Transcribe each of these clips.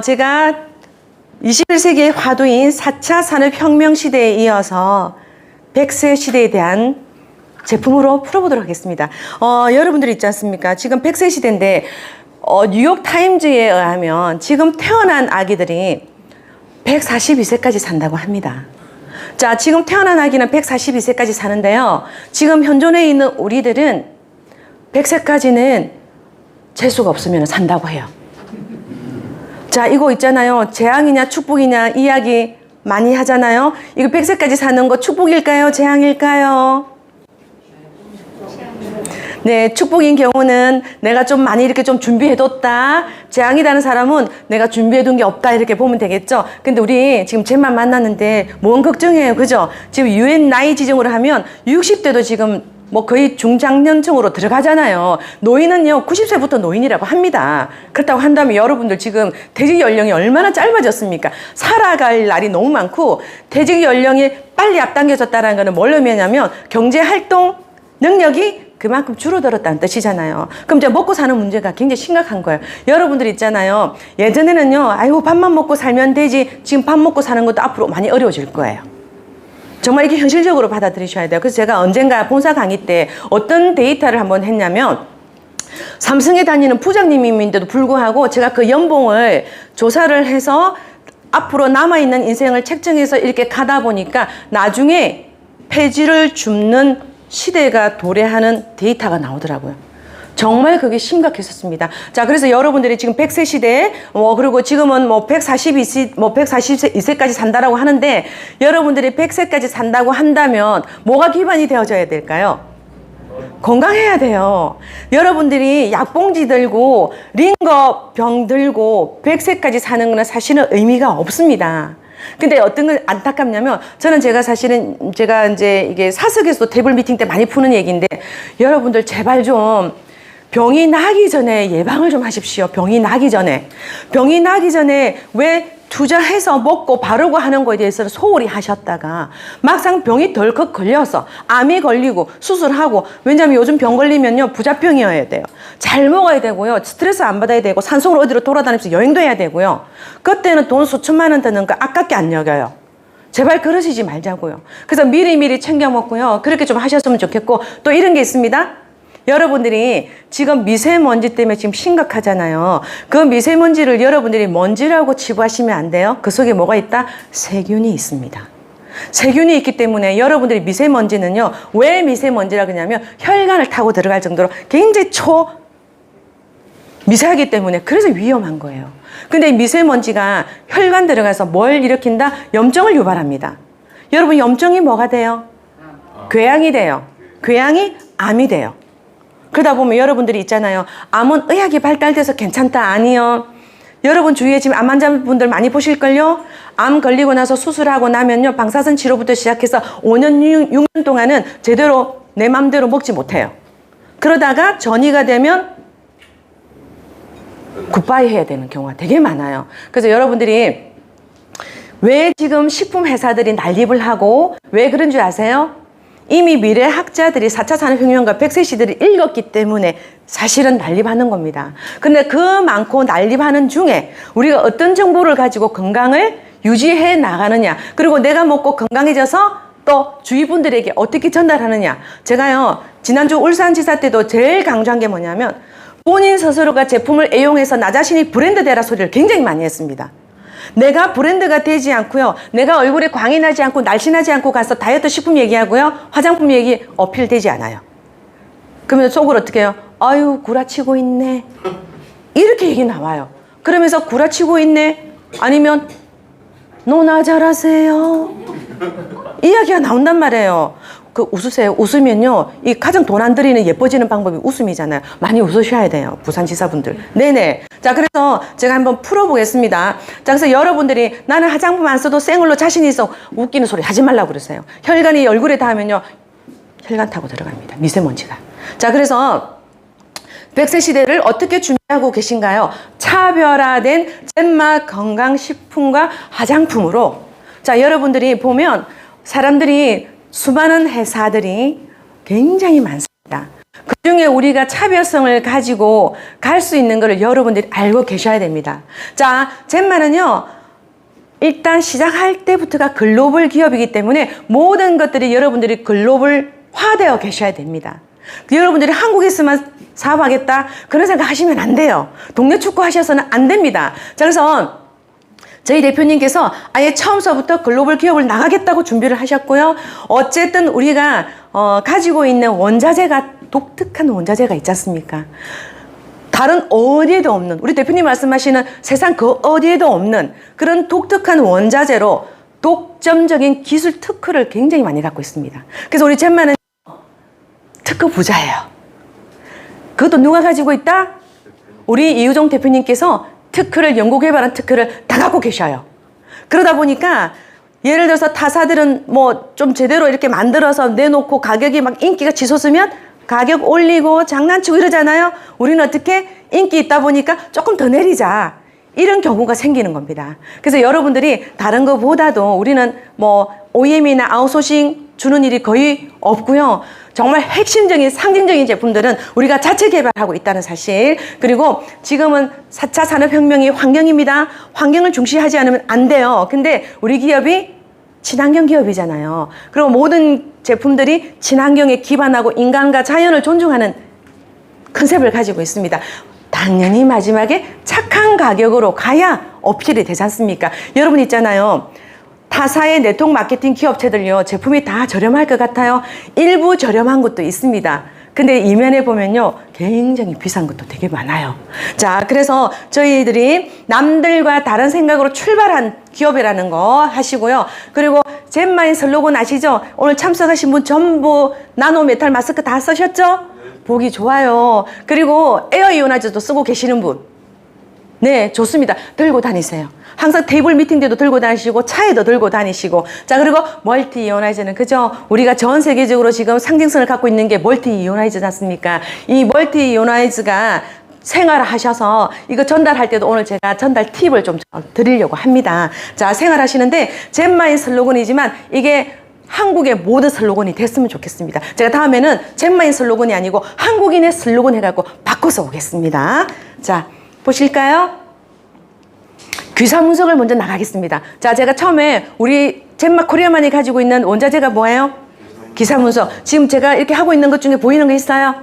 제가 21세기의 화두인 4차 산업혁명 시대에 이어서 100세 시대에 대한 제품으로 풀어보도록 하겠습니다. 여러분들 있지 않습니까? 지금 100세 시대인데 뉴욕 타임즈에 의하면 지금 태어난 아기들이 142세까지 산다고 합니다. 자, 지금 태어난 아기는 142세까지 사는데요. 지금 현존에 있는 우리들은 100세까지는 재수가 없으면 산다고 해요. 자, 이거 있잖아요. 재앙이냐 축복이냐 이야기 많이 하잖아요. 이거 100세까지 사는 거 축복일까요? 재앙일까요? 네, 축복인 경우는 내가 좀 많이 이렇게 좀 준비해뒀다. 재앙이라는 사람은 내가 준비해둔 게 없다. 이렇게 보면 되겠죠. 근데 우리 지금 쟤만 만났는데 뭔 걱정이에요. 그죠? 지금 UN 나이 지정으로 하면 60대도 지금 뭐 거의 중장년층으로 들어가잖아요. 노인은요 90세부터 노인이라고 합니다. 그렇다고 한다면 여러분들 지금 퇴직 연령이 얼마나 짧아졌습니까? 살아갈 날이 너무 많고 퇴직 연령이 빨리 앞당겨졌다는 것은 뭘 의미하냐면 경제활동 능력이 그만큼 줄어들었다는 뜻이잖아요. 그럼 이제 먹고 사는 문제가 굉장히 심각한 거예요. 여러분들 있잖아요. 예전에는요, 아이고 밥만 먹고 살면 되지. 지금 밥 먹고 사는 것도 앞으로 많이 어려워질 거예요. 정말 이게 현실적으로 받아들이셔야 돼요. 그래서 제가 언젠가 본사 강의 때 어떤 데이터를 한번 했냐면 삼성에 다니는 부장님인데도 불구하고 제가 그 연봉을 조사를 해서 앞으로 남아있는 인생을 책정해서 이렇게 가다 보니까 나중에 폐지를 줍는 시대가 도래하는 데이터가 나오더라고요. 정말 그게 심각했었습니다. 자, 그래서 여러분들이 지금 100세 시대에 그리고 지금은 142세까지 산다라고 하는데 여러분들이 100세까지 산다고 한다면 뭐가 기반이 되어져야 될까요? 건강해야 돼요. 여러분들이 약봉지 들고 링거 병 들고 100세까지 사는 거는 사실은 의미가 없습니다. 근데 어떤 건 안타깝냐면 저는 제가 이제 이게 사석에서도 테이블 미팅 때 많이 푸는 얘기인데 여러분들 제발 좀 병이 나기 전에 예방을 좀 하십시오. 병이 나기 전에 왜 투자해서 먹고 바르고 하는 거에 대해서는 소홀히 하셨다가 막상 병이 덜컥 걸려서 암이 걸리고 수술하고 왜냐하면 요즘 병 걸리면요 부작병이어야 돼요. 잘 먹어야 되고요. 스트레스 안 받아야 되고 산속으로 어디로 돌아다니면서 여행도 해야 되고요. 그때는 돈 수천만 원 드는 거 아깝게 안 여겨요. 제발 그러시지 말자고요. 그래서 미리미리 챙겨 먹고요. 그렇게 좀 하셨으면 좋겠고 또 이런 게 있습니다. 여러분들이 지금 미세먼지 때문에 지금 심각하잖아요. 그 미세먼지를 여러분들이 먼지라고 치부하시면 안 돼요. 그 속에 뭐가 있다? 세균이 있습니다. 세균이 있기 때문에 여러분들이 미세먼지는요. 왜 미세먼지라 그러냐면 혈관을 타고 들어갈 정도로 굉장히 미세하기 때문에 그래서 위험한 거예요. 근데 이 미세먼지가 혈관 들어가서 뭘 일으킨다? 염증을 유발합니다. 여러분 염증이 뭐가 돼요? 궤양이 돼요. 궤양이 암이 돼요. 그러다 보면 여러분들이 있잖아요. 암은 의학이 발달돼서 괜찮다. 아니요. 여러분 주위에 지금 암 환자분들 많이 보실걸요? 암 걸리고 나서 수술하고 나면요. 방사선 치료부터 시작해서 5년, 6년 동안은 제대로 내 맘대로 먹지 못해요. 그러다가 전이가 되면 굿바이 해야 되는 경우가 되게 많아요. 그래서 여러분들이 왜 지금 식품 회사들이 난립을 하고 왜 그런 줄 아세요? 이미 미래 학자들이 4차 산업혁명과 100세 시대를 읽었기 때문에 사실은 난립하는 겁니다. 근데 그 많고 난립하는 중에 우리가 어떤 정보를 가지고 건강을 유지해 나가느냐 그리고 내가 먹고 건강해져서 또 주위 분들에게 어떻게 전달하느냐 제가요 지난주 울산지사 때도 제일 강조한 게 뭐냐면 본인 스스로가 제품을 애용해서 나 자신이 브랜드 되라 소리를 굉장히 많이 했습니다. 내가 브랜드가 되지 않고요. 내가 얼굴에 광이 나지 않고 날씬하지 않고 가서 다이어트 식품 얘기하고요. 화장품 얘기 어필되지 않아요. 그러면 속으로 어떻게 해요? 아유 구라치고 있네. 이렇게 얘기 나와요. 그러면서 구라치고 있네. 아니면 너나 잘하세요. 이야기가 나온단 말이에요. 그 웃으세요. 웃으면요. 이 가장 돈 안 들이는 예뻐지는 방법이 웃음이잖아요. 많이 웃으셔야 돼요. 부산지사분들. 네네. 자, 그래서 제가 한번 풀어보겠습니다. 자, 그래서 여러분들이 나는 화장품 안 써도 생얼로 자신 있어. 웃기는 소리 하지 말라고 그러세요. 혈관이 얼굴에 닿으면요. 혈관 타고 들어갑니다. 미세먼지가. 자, 그래서 100세 시대를 어떻게 준비하고 계신가요? 차별화된 잼맛 건강식품과 화장품으로. 자, 여러분들이 보면 사람들이 수많은 회사들이 굉장히 많습니다. 그 중에 우리가 차별성을 가지고 갈 수 있는 것을 여러분들이 알고 계셔야 됩니다. 자, 젠마는요, 일단 시작할 때부터가 글로벌 기업이기 때문에 모든 것들이 여러분들이 글로벌화되어 계셔야 됩니다. 여러분들이 한국에서만 사업하겠다 그런 생각 하시면 안 돼요. 동네 축구 하셔서는 안 됩니다. 자, 그래서 저희 대표님께서 아예 처음서부터 글로벌 기업을 나가겠다고 준비를 하셨고요. 어쨌든 우리가 가지고 있는 원자재가 독특한 원자재가 있지 않습니까? 다른 어디에도 없는, 우리 대표님 말씀하시는 세상 그 어디에도 없는 그런 독특한 원자재로 독점적인 기술 특허를 굉장히 많이 갖고 있습니다. 그래서 우리 젠마는 특허 부자예요. 그것도 누가 가지고 있다? 우리 이우종 대표님께서 특허를, 연구개발한 특허를 다 갖고 계셔요. 그러다 보니까 예를 들어서 타사들은 뭐 좀 제대로 이렇게 만들어서 내놓고 가격이 막 인기가 치솟으면 가격 올리고 장난치고 이러잖아요. 우리는 어떻게 인기 있다 보니까 조금 더 내리자, 이런 경우가 생기는 겁니다. 그래서 여러분들이 다른 것보다도 우리는 뭐 OEM이나 아웃소싱 주는 일이 거의 없고요. 정말 핵심적인 상징적인 제품들은 우리가 자체 개발하고 있다는 사실, 그리고 지금은 4차 산업혁명이 환경입니다. 환경을 중시하지 않으면 안 돼요. 근데 우리 기업이 친환경 기업이잖아요. 그리고 모든 제품들이 친환경에 기반하고 인간과 자연을 존중하는 컨셉을 가지고 있습니다. 당연히 마지막에 착한 가격으로 가야 어필이 되지 않습니까? 여러분 있잖아요. 타사의 네트워크 마케팅 기업체들요, 제품이 다 저렴할 것 같아요. 일부 저렴한 것도 있습니다. 근데 이면에 보면요, 굉장히 비싼 것도 되게 많아요. 자, 그래서 저희들이 남들과 다른 생각으로 출발한 기업이라는 거 하시고요. 그리고 젠마인 슬로건 아시죠? 오늘 참석하신 분 전부 나노메탈 마스크 다 쓰셨죠? 보기 좋아요. 그리고 에어 이오나이저도 쓰고 계시는 분, 네, 좋습니다. 들고 다니세요. 항상 테이블 미팅 때도 들고 다니시고 차에도 들고 다니시고. 자, 그리고 멀티 이오나이저는 그죠? 우리가 전 세계적으로 지금 상징성을 갖고 있는 게 멀티 이오나이저지 않습니까? 이 멀티 이오나이저가 생활하셔서 이거 전달할 때도 오늘 제가 전달 팁을 좀 드리려고 합니다. 자, 생활하시는데 젠마인 슬로건이지만 이게 한국의 모든 슬로건이 됐으면 좋겠습니다. 제가 다음에는 젠마인 슬로건이 아니고 한국인의 슬로건 해갖고 바꿔서 오겠습니다. 자, 보실까요? 귀사문석을 먼저 나가겠습니다. 자, 제가 처음에 우리 젠마 코리아만이 가지고 있는 원자재가 뭐예요? 기사문석. 지금 제가 이렇게 하고 있는 것 중에 보이는 거 있어요?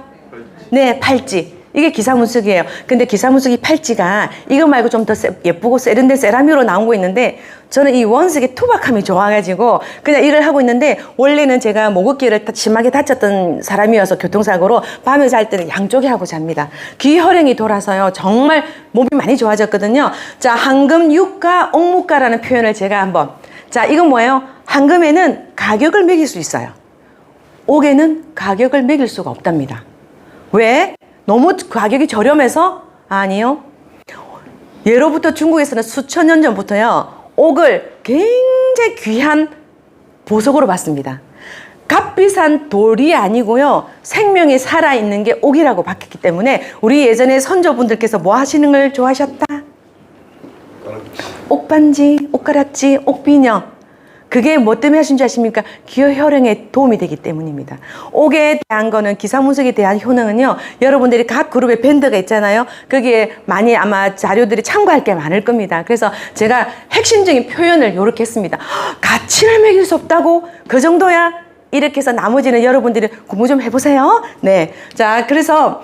네, 팔찌. 이게 기사문석이에요. 근데 기사문석이 팔찌가 이거 말고 좀 더 예쁘고 세련된 세라믹으로 나온 거 있는데, 저는 이 원석의 투박함이 좋아가지고 그냥 이걸 하고 있는데, 원래는 제가 목어깨를 심하게 다쳤던 사람이어서 교통사고로 밤에 잘 때는 양쪽에 하고 잡니다. 귀혈행이 돌아서요, 정말 몸이 많이 좋아졌거든요. 자, 황금 육가 옥무가라는 표현을 제가 한번. 자, 이건 뭐예요? 황금에는 가격을 매길 수 있어요. 옥에는 가격을 매길 수가 없답니다. 왜? 너무 가격이 저렴해서? 아니요. 예로부터 중국에서는 수천 년 전부터요, 옥을 굉장히 귀한 보석으로 봤습니다. 값비싼 돌이 아니고요, 생명이 살아있는 게 옥이라고 봤기 때문에 우리 예전에 선조분들께서 뭐 하시는 걸 좋아하셨다? 옥반지, 옥가락지, 옥비녀. 그게 뭐 때문에 하신 줄 아십니까? 기혈행에 도움이 되기 때문입니다. 옥에 대한 거는, 기사문석에 대한 효능은요, 여러분들이 각 그룹의 밴드가 있잖아요. 거기에 많이 아마 자료들이 참고할 게 많을 겁니다. 그래서 제가 핵심적인 표현을 이렇게 했습니다. 가치를 매길 수 없다고? 그 정도야? 이렇게 해서 나머지는 여러분들이 공부 좀 해보세요. 네. 자, 그래서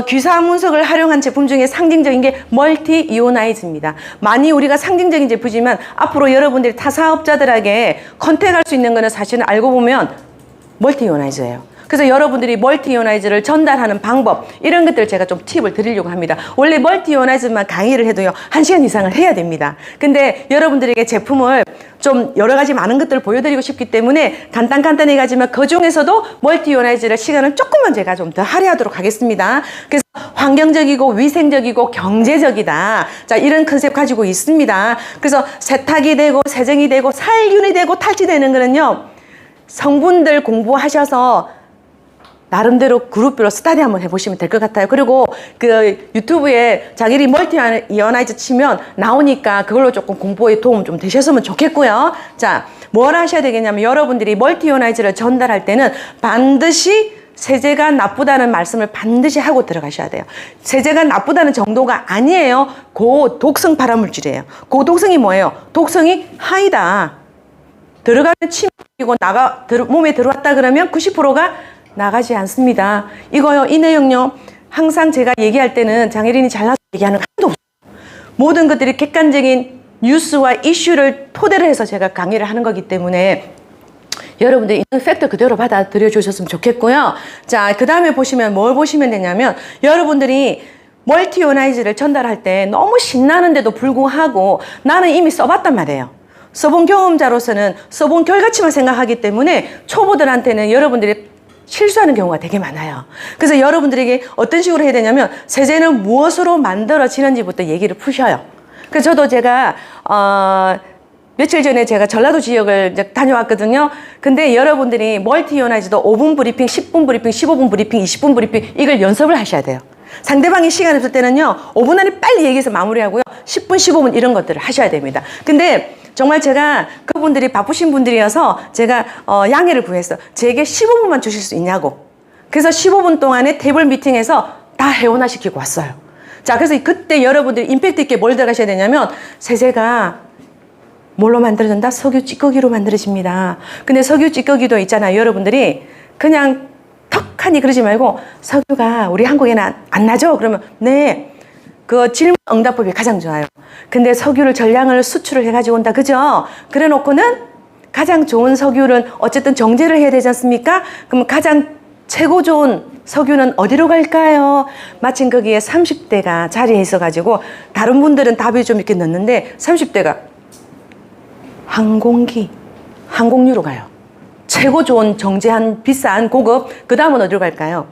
귀사문석을 활용한 제품 중에 상징적인 게 멀티 이오나이즈입니다. 많이 우리가 상징적인 제품이지만 앞으로 여러분들이 타 사업자들에게 컨택할 수 있는 거는 사실은 알고 보면 멀티 이오나이즈예요. 그래서 여러분들이 멀티 이오나이즈를 전달하는 방법, 이런 것들 제가 좀 팁을 드리려고 합니다. 원래 멀티 이오나이즈만 강의를 해도요, 1시간 이상을 해야 됩니다. 근데 여러분들에게 제품을 좀 여러 가지 많은 것들을 보여드리고 싶기 때문에 간단히 가지만 그 중에서도 멀티 이오나이즈를 시간을 조금만 제가 좀 더 할애하도록 하겠습니다. 그래서 환경적이고 위생적이고 경제적이다. 자, 이런 컨셉 가지고 있습니다. 그래서 세탁이 되고 세정이 되고 살균이 되고 탈취되는 거는요, 성분들 공부하셔서 나름대로 그룹별로 스타디 한번 해보시면 될 것 같아요. 그리고 그 유튜브에 자기리 멀티 이오나이즈 치면 나오니까 그걸로 조금 공부에 도움 좀 되셨으면 좋겠고요. 자, 뭘 하셔야 되겠냐면, 여러분들이 멀티 이오나이즈를 전달할 때는 반드시 세제가 나쁘다는 말씀을 반드시 하고 들어가셔야 돼요. 세제가 나쁘다는 정도가 아니에요. 고독성 발암물질이에요. 고독성이 뭐예요? 독성이 하이다. 들어가면 침이 고 몸에 들어왔다 그러면 90%가 나가지 않습니다. 이거요, 이 내용요, 항상 제가 얘기할 때는 장혜린이 잘나서 얘기하는 거 하나도 없어요. 모든 것들이 객관적인 뉴스와 이슈를 토대로 해서 제가 강의를 하는 거기 때문에 여러분들 있는 팩트 그대로 받아들여 주셨으면 좋겠고요. 자, 그 다음에 보시면 뭘 보시면 되냐면, 여러분들이 멀티오나이즈를 전달할 때 너무 신나는데도 불구하고 나는 이미 써봤단 말이에요. 써본 경험자로서는 써본 결과치만 생각하기 때문에 초보들한테는 여러분들이 실수하는 경우가 되게 많아요. 그래서 여러분들에게 어떤 식으로 해야 되냐면, 세제는 무엇으로 만들어지는지부터 얘기를 푸셔요. 그래서 저도 제가 며칠 전에 제가 전라도 지역을 이제 다녀왔거든요. 근데 여러분들이 멀티이오나이즈도 5분 브리핑, 10분 브리핑, 15분 브리핑, 20분 브리핑, 이걸 연습을 하셔야 돼요. 상대방이 시간 없을 때는요, 5분 안에 빨리 얘기해서 마무리하고요, 10분, 15분 이런 것들을 하셔야 됩니다. 근데 정말 제가 그분들이 바쁘신 분들이어서 제가 양해를 구했어요. 제게 15분만 주실 수 있냐고. 그래서 15분 동안에 테이블 미팅에서 다 회원화시키고 왔어요. 자, 그래서 그때 여러분들이 임팩트 있게 뭘 들어가셔야 되냐면, 세제가 뭘로 만들어진다? 석유 찌꺼기로 만들어집니다. 근데 석유 찌꺼기도 있잖아요. 여러분들이 그냥 턱하니 그러지 말고, 석유가 우리 한국에는 안 나죠? 그러면 네, 그 질문 응답법이 가장 좋아요. 근데 석유를 전량을 수출을 해가지고 온다, 그죠? 그래 놓고는 가장 좋은 석유는 어쨌든 정제를 해야 되지 않습니까? 그럼 가장 최고 좋은 석유는 어디로 갈까요? 마침 거기에 30대가 자리에 있어가지고 다른 분들은 답이 좀 이렇게 넣는데 30대가 항공유로 가요. 최고 좋은 정제한 비싼 고급. 그 다음은 어디로 갈까요?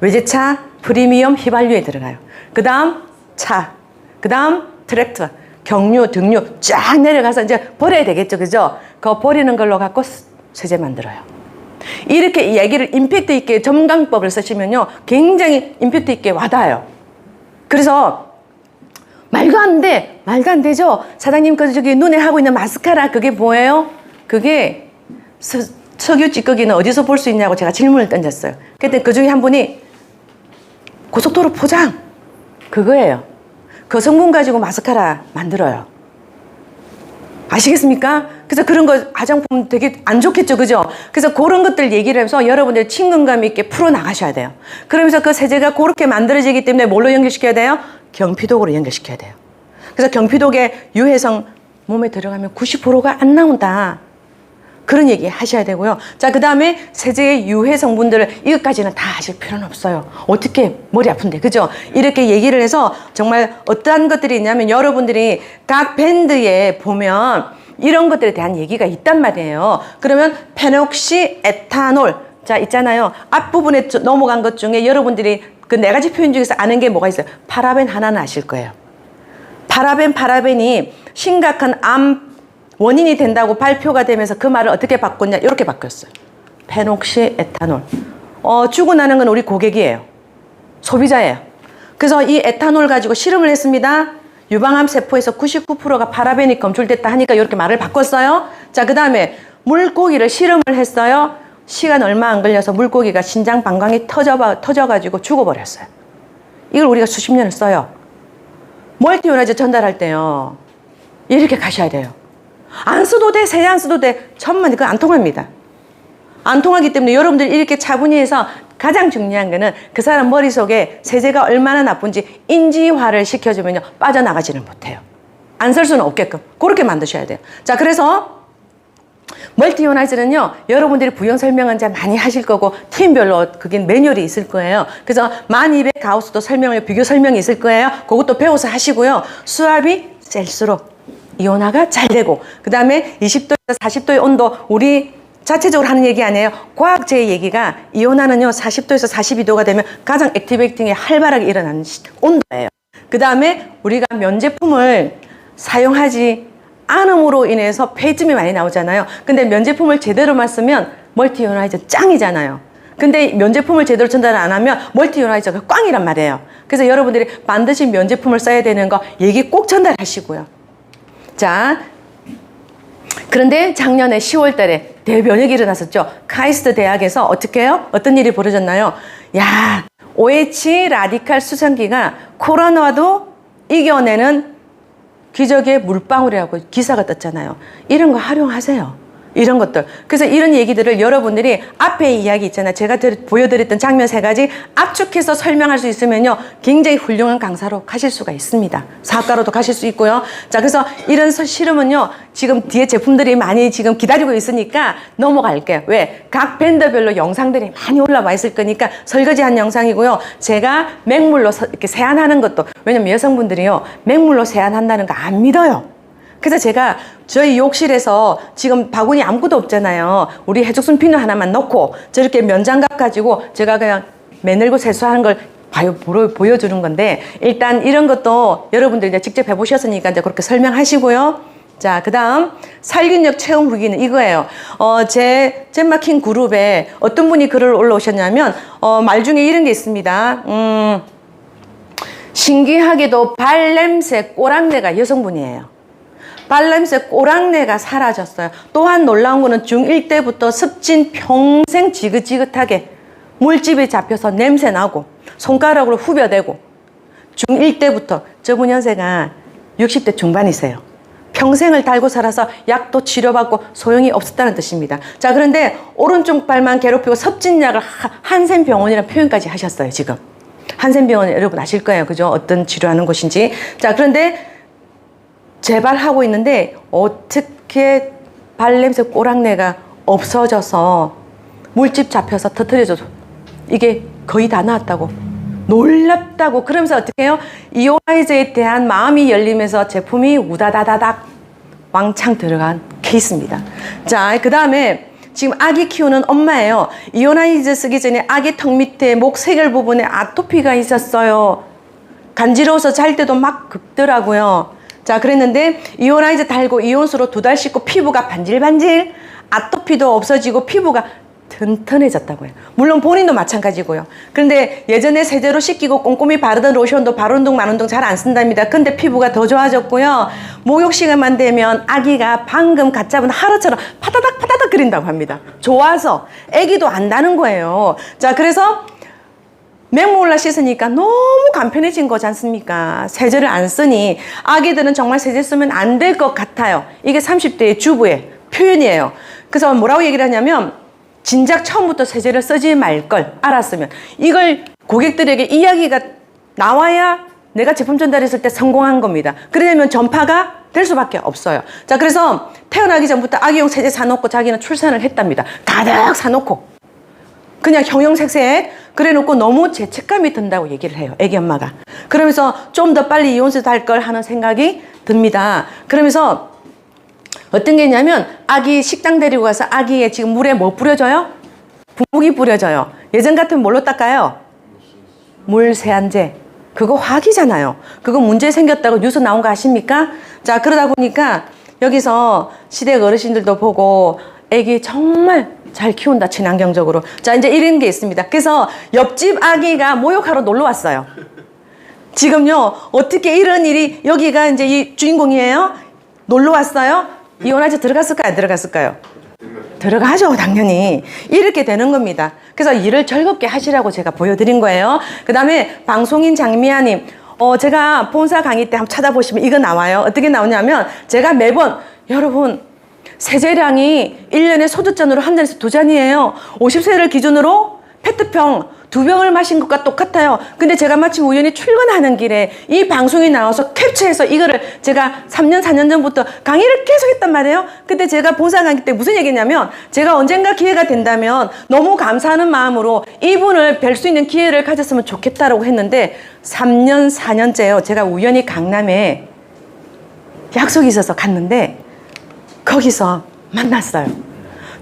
외제차, 프리미엄, 휘발유에 들어가요. 그 다음 차, 그 다음 트랙터, 경유, 등유 쫙 내려가서 이제 버려야 되겠죠, 그죠? 그거 버리는 걸로 갖고 세제 만들어요. 이렇게 얘기를 임팩트 있게 점강법을 쓰시면요, 굉장히 임팩트 있게 와닿아요. 그래서 말도 안 되죠? 사장님, 저기 눈에 하고 있는 마스카라, 그게 뭐예요? 그게 석유 찌꺼기는 어디서 볼 수 있냐고 제가 질문을 던졌어요. 그때 그 중에 한 분이 고속도로 포장, 그거예요. 그 성분 가지고 마스카라 만들어요. 아시겠습니까? 그래서 그런 거 화장품 되게 안 좋겠죠, 그죠? 그래서 그런 것들 얘기를 해서 여러분들 친근감 있게 풀어나가셔야 돼요. 그러면서 그 세제가 그렇게 만들어지기 때문에 뭘로 연결시켜야 돼요? 경피독으로 연결시켜야 돼요. 그래서 경피독의 유해성 몸에 들어가면 90%가 안 나온다. 그런 얘기 하셔야 되고요. 자, 그 다음에 세제의 유해 성분들을 이것까지는 다 하실 필요는 없어요. 어떻게 머리 아픈데, 그죠? 이렇게 얘기를 해서 정말 어떠한 것들이 있냐면, 여러분들이 각 밴드에 보면 이런 것들에 대한 얘기가 있단 말이에요. 그러면 페녹시 에탄올, 자, 있잖아요. 앞부분에 넘어간 것 중에 여러분들이 그 네 가지 표현 중에서 아는 게 뭐가 있어요? 파라벤 하나는 아실 거예요. 파라벤이 심각한 암 원인이 된다고 발표가 되면서 그 말을 어떻게 바꿨냐, 이렇게 바뀌었어요. 페녹시 에탄올. 주고 나는 건 우리 고객이에요. 소비자예요. 그래서 이 에탄올 가지고 실험을 했습니다. 유방암 세포에서 99%가 파라벤이 검출됐다 하니까 이렇게 말을 바꿨어요. 자, 그 다음에 물고기를 실험을 했어요. 시간 얼마 안 걸려서 물고기가 신장 방광이 터져가지고 죽어버렸어요. 이걸 우리가 수십 년을 써요. 멀티오나이즈 전달할 때요, 이렇게 가셔야 돼요. 안 써도 돼, 세제 안 써도 돼. 천만, 그거 안 통합니다. 안 통하기 때문에 여러분들 이렇게 차분히 해서 가장 중요한 거는 그 사람 머릿속에 세제가 얼마나 나쁜지 인지화를 시켜주면요, 빠져나가지는 못해요. 안 쓸 수는 없게끔 그렇게 만드셔야 돼요. 자, 그래서 멀티오나이즈는요, 여러분들이 부연 설명은 이제 많이 하실 거고 팀별로 그게 매뉴얼이 있을 거예요. 그래서 1200 가우스도 비교 설명이 있을 거예요. 그것도 배워서 하시고요. 수압이 셀수록 이온화가 잘 되고, 그 다음에 20도에서 40도의 온도, 우리 자체적으로 하는 얘기 아니에요. 과학자의 얘기가 이온화는요 40도에서 42도가 되면 가장 액티베이팅이 활발하게 일어나는 온도예요. 그 다음에 우리가 면제품을 사용하지 않음으로 인해서 폐점이 많이 나오잖아요. 근데 면제품을 제대로만 쓰면 멀티이오나이저 짱이잖아요. 근데 면제품을 제대로 전달 안 하면 멀티이오나이저가 꽝이란 말이에요. 그래서 여러분들이 반드시 면제품을 써야 되는 거 얘기 꼭 전달하시고요. 자, 그런데 작년에 10월 달에 대변혁이 일어났었죠. 카이스트 대학에서 어떻게 해요? 어떤 일이 벌어졌나요? 야, OH 라디칼 수정기가 코로나도 이겨내는 기적의 물방울이라고 기사가 떴잖아요. 이런 거 활용하세요. 이런 것들. 그래서 이런 얘기들을 여러분들이 앞에 이야기 있잖아요. 제가 보여드렸던 장면 3가지 압축해서 설명할 수 있으면요. 굉장히 훌륭한 강사로 가실 수가 있습니다. 사업가로도 가실 수 있고요. 자, 그래서 이런 실험은요. 지금 뒤에 제품들이 많이 지금 기다리고 있으니까 넘어갈게요. 왜? 각 밴더별로 영상들이 많이 올라와 있을 거니까 설거지한 영상이고요. 제가 맹물로 이렇게 세안하는 것도, 왜냐면 여성분들이요. 맹물로 세안한다는 거 안 믿어요. 그래서 제가 저희 욕실에서 지금 바구니 아무것도 없잖아요. 우리 해죽순 비누 하나만 넣고 저렇게 면장갑 가지고 제가 그냥 매늘고 세수하는 걸 보여주는 건데, 일단 이런 것도 여러분들 이제 직접 해보셨으니까 이제 그렇게 설명하시고요. 자, 그 다음 살균력 체험 후기는 이거예요. 제 젠마킹 그룹에 어떤 분이 글을 올라오셨냐면 말 중에 이런 게 있습니다. 신기하게도 발냄새, 꼬랑내가 여성분이에요. 발냄새, 꼬랑내가 사라졌어요. 또한 놀라운 거는 중1 때부터 습진 평생 지긋지긋하게 물집이 잡혀서 냄새 나고 손가락으로 후벼대고, 중1 때부터, 저분 연세가 60대 중반이세요. 평생을 달고 살아서 약도 치료받고 소용이 없었다는 뜻입니다. 자, 그런데 오른쪽 발만 괴롭히고 섭진약을 한센병원이라는 표현까지 하셨어요. 지금 한센병원 여러분 아실 거예요. 그죠? 어떤 치료하는 곳인지. 자, 그런데 재발하고 있는데 어떻게 발냄새, 꼬랑내가 없어져서 물집 잡혀서 터트려져도 이게 거의 다 나았다고, 놀랍다고. 그러면서 어떻게 해요? 이오나이저에 대한 마음이 열리면서 제품이 우다다다닥 왕창 들어간 케이스입니다. 자, 그 다음에 지금 아기 키우는 엄마예요. 이오나이저 쓰기 전에 아기 턱 밑에 목 세결 부분에 아토피가 있었어요. 간지러워서 잘 때도 막 긁더라고요. 자, 그랬는데 이오나이저 달고 이온수로 2달 씻고 피부가 반질반질, 아토피도 없어지고 피부가 튼튼해졌다고요. 물론 본인도 마찬가지고요. 그런데 예전에 세제로 씻기고 꼼꼼히 바르던 로션도 바른둥 마른둥 잘 안 쓴답니다. 근데 피부가 더 좋아졌고요. 목욕 시간만 되면 아기가 방금 갓 잡은 하루처럼 파다닥 파다닥 거린다고 합니다. 좋아서 애기도 안다는 거예요. 자, 그래서 맹물로 씻으니까 너무 간편해진 거지 않습니까? 세제를 안 쓰니 아기들은 정말 세제 쓰면 안 될 것 같아요. 이게 30대의 주부의 표현이에요. 그래서 뭐라고 얘기를 하냐면, 진작 처음부터 세제를 쓰지 말 걸 알았으면, 이걸 고객들에게 이야기가 나와야 내가 제품 전달했을 때 성공한 겁니다. 그러려면 전파가 될 수밖에 없어요. 자, 그래서 태어나기 전부터 아기용 세제 사놓고 자기는 출산을 했답니다. 가득 사놓고 그냥 형형색색 그래놓고 너무 죄책감이 든다고 얘기를 해요. 애기 엄마가. 그러면서 좀 더 빨리 이온수 달 걸 하는 생각이 듭니다. 그러면서 어떤 게 있냐면, 아기 식당 데리고 가서 아기의 지금 물에 뭐 뿌려줘요? 분무기 뿌려줘요. 예전 같으면 뭘로 닦아요? 물 세안제. 그거 화기잖아요. 그거 문제 생겼다고 뉴스 나온 거 아십니까? 자, 그러다 보니까 여기서 시댁 어르신들도 보고 애기 정말 잘 키운다, 친환경적으로. 자, 이제 이런 게 있습니다. 그래서 옆집 아기가 목욕하러 놀러 왔어요. 지금요, 어떻게 이런 일이, 여기가 이제 이 주인공이에요. 놀러 왔어요. 이혼하지 들어갔을까요? 안 들어갔을까요? 들어가죠, 당연히. 이렇게 되는 겁니다. 그래서 일을 즐겁게 하시라고 제가 보여드린 거예요. 그 다음에 방송인 장미아님, 제가 본사 강의 때 한번 찾아보시면 이거 나와요. 어떻게 나오냐면, 제가 매번, 여러분, 세제량이 1년에 소주잔으로 한 잔에서 2잔이에요. 50세를 기준으로 페트병 2병을 마신 것과 똑같아요. 근데 제가 마침 우연히 출근하는 길에 이 방송이 나와서 캡처해서 이거를 제가 3년, 4년 전부터 강의를 계속 했단 말이에요. 근데 제가 본사 강의 때 무슨 얘기냐면, 제가 언젠가 기회가 된다면 너무 감사하는 마음으로 이분을 뵐 수 있는 기회를 가졌으면 좋겠다라고 했는데, 3년, 4년째요. 제가 우연히 강남에 약속이 있어서 갔는데 거기서 만났어요.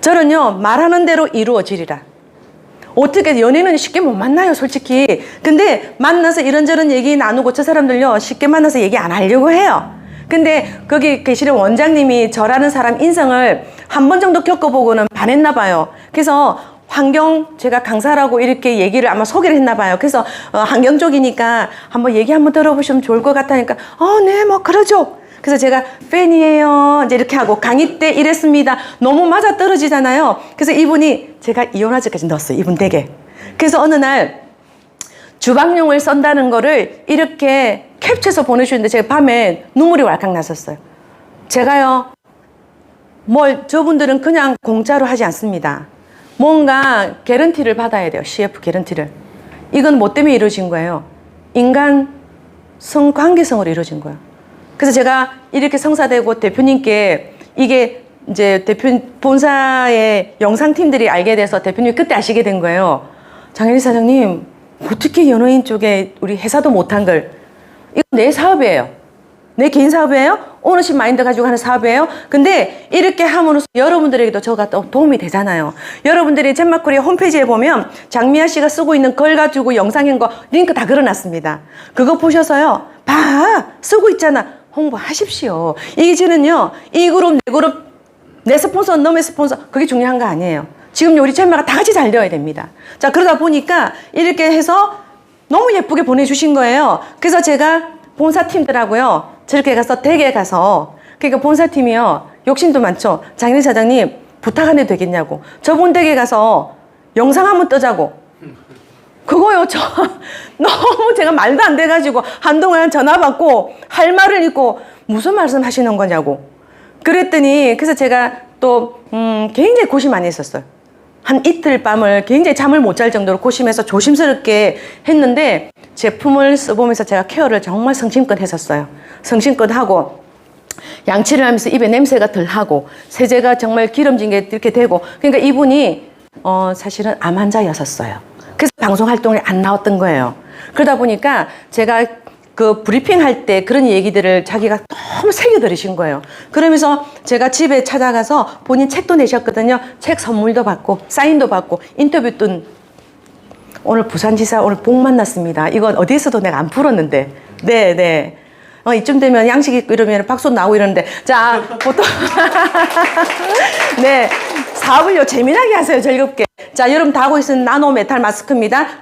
저는요, 말하는 대로 이루어지리라. 어떻게, 연예인은 쉽게 못 만나요, 솔직히. 근데 만나서 이런저런 얘기 나누고, 저 사람들요, 쉽게 만나서 얘기 안 하려고 해요. 근데 거기 계시는 원장님이 저라는 사람 인성을 한 번 정도 겪어보고는 반했나 봐요. 그래서 제가 강사라고 이렇게 얘기를 아마 소개를 했나 봐요. 그래서 환경 쪽이니까 한번 얘기 한번 들어보시면 좋을 것 같다니까, 네, 뭐 그러죠. 그래서 제가 팬이에요. 이제 이렇게 하고 강의 때 이랬습니다. 너무 맞아 떨어지잖아요. 그래서 이분이 제가 이혼하지까지 넣었어요. 이분 댁에. 그래서 어느 날 주방용을 썬다는 거를 이렇게 캡처해서 보내주는데 제가 밤에 눈물이 왈칵 났었어요. 제가요, 저분들은 그냥 공짜로 하지 않습니다. 뭔가 개런티를 받아야 돼요. CF 개런티를. 이건 뭐 때문에 이루어진 거예요? 인간 성관계성으로 이루어진 거예요. 그래서 제가 이렇게 성사되고 대표님께 이게 이제 본사의 영상팀들이 알게 돼서 대표님이 그때 아시게 된 거예요. 장혜리 사장님, 어떻게 연예인 쪽에 우리 회사도 못한 걸, 이거 내 사업이에요. 내 개인 사업이에요. 오너십 마인드 가지고 하는 사업이에요. 근데 이렇게 함으로써 여러분들에게도 저가 또 도움이 되잖아요. 여러분들이 젠마코리아 홈페이지에 보면 장미아 씨가 쓰고 있는 걸 가지고 영상인 거 링크 다 걸어놨습니다. 그거 보셔서요, 쓰고 있잖아, 홍보하십시오. 이게 저는요, 이 그룹 내 그룹 내 스폰서 너의 스폰서 그게 중요한 거 아니에요. 지금 우리 젠마가 다 같이 잘 되어야 됩니다. 자, 그러다 보니까 이렇게 해서 너무 예쁘게 보내주신 거예요. 그래서 제가 본사팀들하고요, 저렇게 가서 댁에 가서, 그러니까 본사팀이요, 욕심도 많죠. 장인희 사장님 부탁 안 해도 되겠냐고. 저분 댁에 가서 영상 한번 뜨자고. 그거요, 너무 제가 말도 안 돼가지고 한동안 전화 받고 할 말을 잊고 무슨 말씀 하시는 거냐고. 그랬더니, 그래서 제가 또 굉장히 고심 많이 했었어요. 한 이틀 밤을 굉장히 잠을 못 잘 정도로 고심해서 조심스럽게 했는데, 제품을 써보면서 제가 케어를 정말 성심껏 했었어요. 성심껏 하고 양치를 하면서 입에 냄새가 덜 하고 세제가 정말 기름진 게 이렇게 되고. 그러니까 이분이 사실은 암 환자였었어요. 그래서 방송 활동에 안 나왔던 거예요. 그러다 보니까 제가 그 브리핑 할 때 그런 얘기들을 자기가 너무 새겨들으신 거예요. 그러면서 제가 집에 찾아가서 본인 책도 내셨거든요. 책 선물도 받고 사인도 받고 인터뷰도. 오늘 부산지사 오늘 복 만났습니다. 이건 어디에서도 내가 안 풀었는데. 네. 이쯤 되면 양식 있고 이러면 박수 나오고 이러는데. 자, 보통. 네. 사업을요, 재미나게 하세요. 즐겁게. 자, 여러분 다 하고 있는 나노 메탈 마스크입니다.